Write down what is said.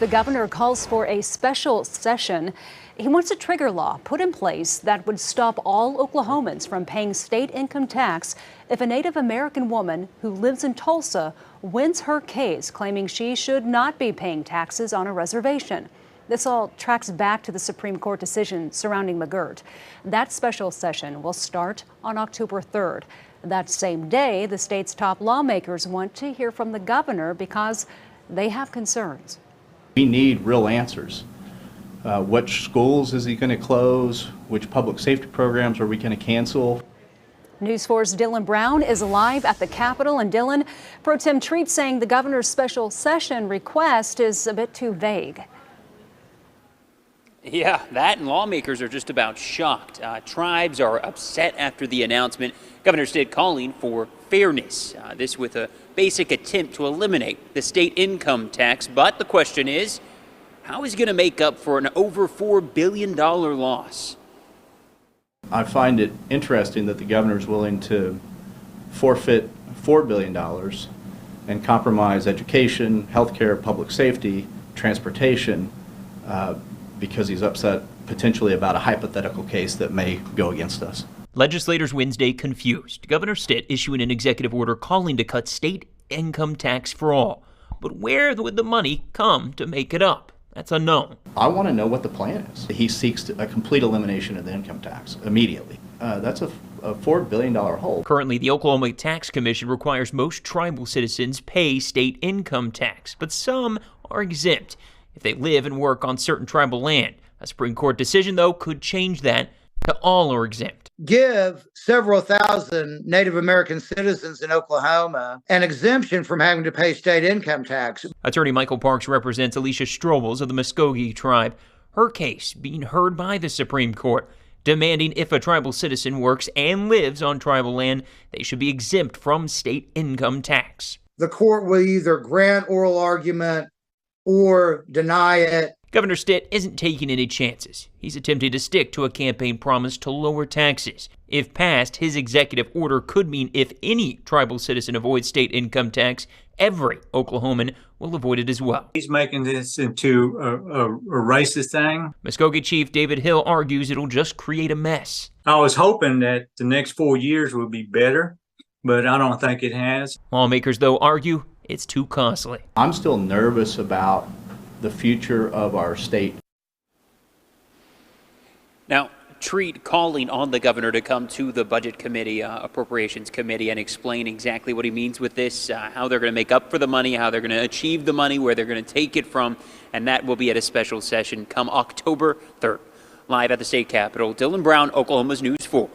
The governor calls for a special session. He wants a trigger law put in place that would stop all Oklahomans from paying state income tax if a Native American woman who lives in Tulsa wins her case claiming she should not be paying taxes on a reservation. This all tracks back to the Supreme Court decision surrounding McGirt. That special session will start on October 3rd. That same day, the state's top lawmakers want to hear from the governor because they have concerns. We need real answers. Which schools is he going to close? Which public safety programs are we going to cancel? News 4's Dylan Brown is live at the Capitol. And Dylan, Pro Tem Treat saying the governor's special session request is a bit too vague. Yeah, that and lawmakers are just about shocked. Tribes are upset after the announcement. Governor Stitt calling for fairness. This with a basic attempt to eliminate the state income tax. But the question is, how is he going to make up for an over $4 billion loss? I find it interesting that the governor is willing to forfeit $4 billion and compromise education, healthcare, public safety, transportation, because he's upset potentially about a hypothetical case that may go against us. Legislators Wednesday confused. Governor Stitt issuing an executive order calling to cut state income tax for all. But where would the money come to make it up? That's unknown. I want to know what the plan is. He seeks a complete elimination of the income tax immediately. That's a $4 billion hole. Currently, the Oklahoma Tax Commission requires most tribal citizens pay state income tax, but some are exempt if they live and work on certain tribal land. A Supreme Court decision, though, could change that to all are exempt. Give several thousand Native American citizens in Oklahoma an exemption from having to pay state income tax. Attorney Michael Parks represents Alicia Strobels of the Muskogee tribe. Her case being heard by the Supreme Court, demanding if a tribal citizen works and lives on tribal land, they should be exempt from state income tax. The court will either grant oral argument or deny it. Governor Stitt isn't taking any chances. He's attempting to stick to a campaign promise to lower taxes. If passed, his executive order could mean if any tribal citizen avoids state income tax, every Oklahoman will avoid it as well. He's making this into a racist thing. Muskogee Chief David Hill argues it'll just create a mess. I was hoping that the next 4 years would be better, but I don't think it has. Lawmakers, though, argue it's too costly. I'm still nervous about the future of our state. Now, Treat calling on the governor to come to the Budget Committee, Appropriations Committee, and explain exactly what he means with this, how they're going to make up for the money, how they're going to achieve the money, where they're going to take it from, and that will be at a special session come October 3rd. Live at the state capitol, Dylan Brown, Oklahoma's News 4.